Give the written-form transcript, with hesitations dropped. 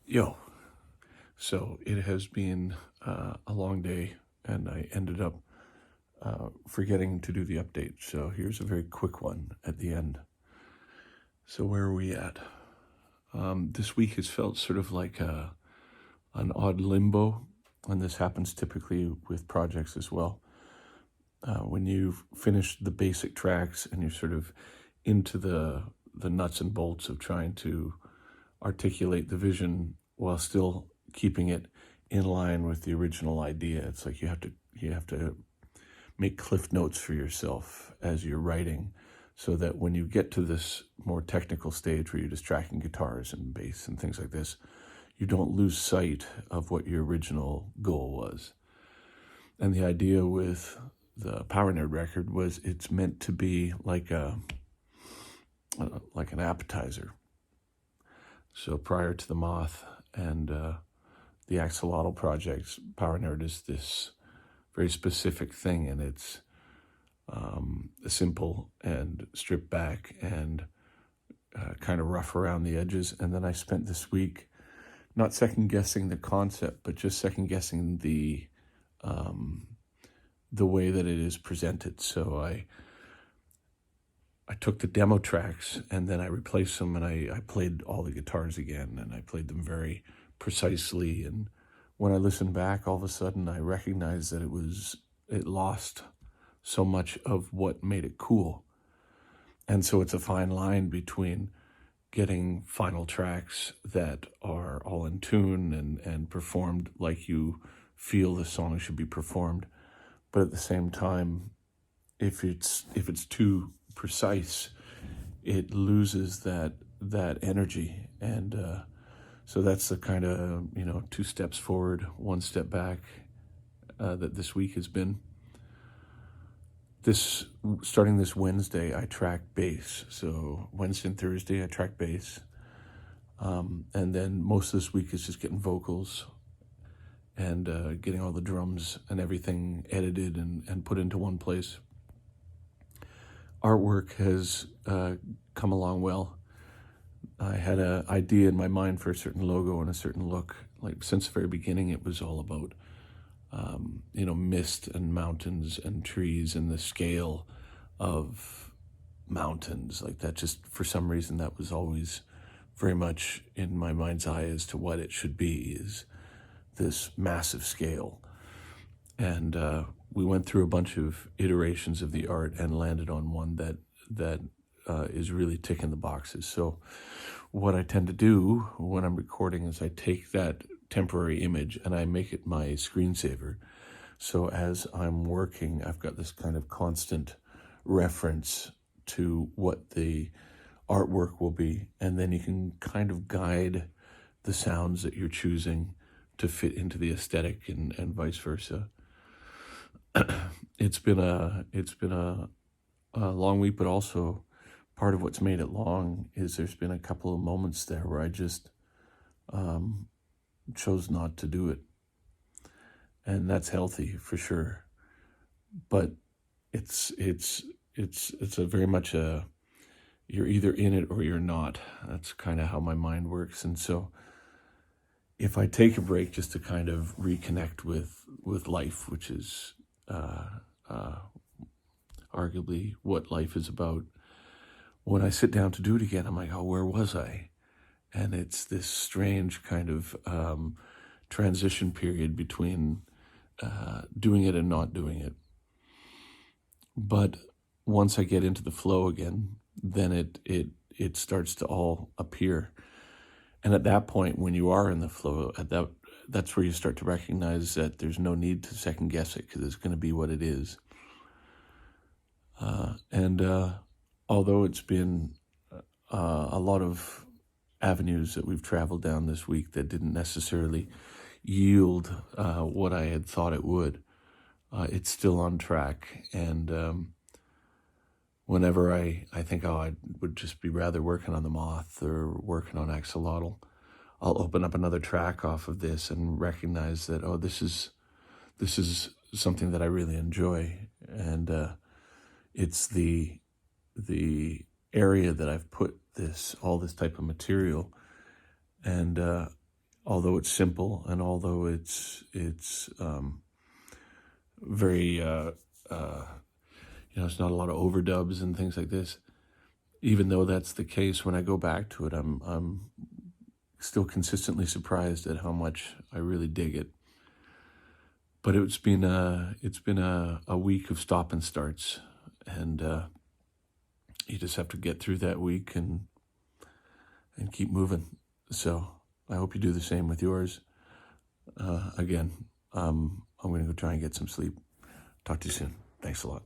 Yo, so it has been a long day, and I ended up forgetting to do the update. So here's a very quick one at the end. So where are we at? This week has felt sort of like an odd limbo, and this happens typically with projects as well. When you've finished the basic tracks and you're sort of into the nuts and bolts of trying to articulate the vision while still keeping it in line with the original idea. It's like you have to make cliff notes for yourself as you're writing, so that when you get to this more technical stage where you're just tracking guitars and bass and things like this, you don't lose sight of what your original goal was. And the idea with the Power Nerd record was it's meant to be like an appetizer. So prior to the Moth and the Axolotl projects, Power Nerd is this very specific thing, and it's simple and stripped back and kind of rough around the edges. And then I spent this week not second guessing the concept, but just second guessing the way that it is presented. So I took the demo tracks and then I replaced them, and I played all the guitars again, and I played them very precisely. And when I listened back, all of a sudden I recognized that it lost so much of what made it cool. And so it's a fine line between getting final tracks that are all in tune and performed like you feel the song should be performed, but at the same time, if it's too precise, it loses that energy. And so that's the kind of 2 steps forward, 1 step back that this week has been. Starting this Wednesday, I track bass. So Wednesday and Thursday, I track bass, and then most of this week is just getting vocals and getting all the drums and everything edited and put into one place. Artwork has come along well. I had an idea in my mind for a certain logo and a certain look. Like since the very beginning, it was all about mist and mountains and trees and the scale of mountains. Like that, just for some reason, that was always very much in my mind's eye as to what it should be, is this massive scale. And we went through a bunch of iterations of the art and landed on one that is really ticking the boxes. So what I tend to do when I'm recording is I take that temporary image and I make it my screensaver. So as I'm working, I've got this kind of constant reference to what the artwork will be, and then you can kind of guide the sounds that you're choosing to fit into the aesthetic and vice versa. It's been a long week, but also part of what's made it long is there's been a couple of moments there where I just chose not to do it, and that's healthy for sure. But it's a very much you're either in it or you're not. That's kind of how my mind works. And so if I take a break just to kind of reconnect with life, which is arguably what life is about, when I sit down to do it again, I'm like, oh, where was I? And it's this strange kind of transition period between doing it and not doing it. But once I get into the flow again, then it starts to all appear. And at that point, when you are in the flow, that's where you start to recognize that there's no need to second guess it, because it's going to be what it is. And although it's been a lot of avenues that we've traveled down this week that didn't necessarily yield what I had thought it would, it's still on track. And whenever I think, I would just be rather working on the Moth or working on Axolotl, I'll open up another track off of this and recognize that, this is something that I really enjoy. And it's the area that I've put all this type of material. And although it's simple and although it's very it's not a lot of overdubs and things like this. Even though that's the case, when I go back to it, I'm still consistently surprised at how much I really dig it. But it's been a week of stop and starts, and you just have to get through that week and keep moving. So I hope you do the same with yours. Again, I'm going to go try and get some sleep. Talk to you soon. Thanks a lot.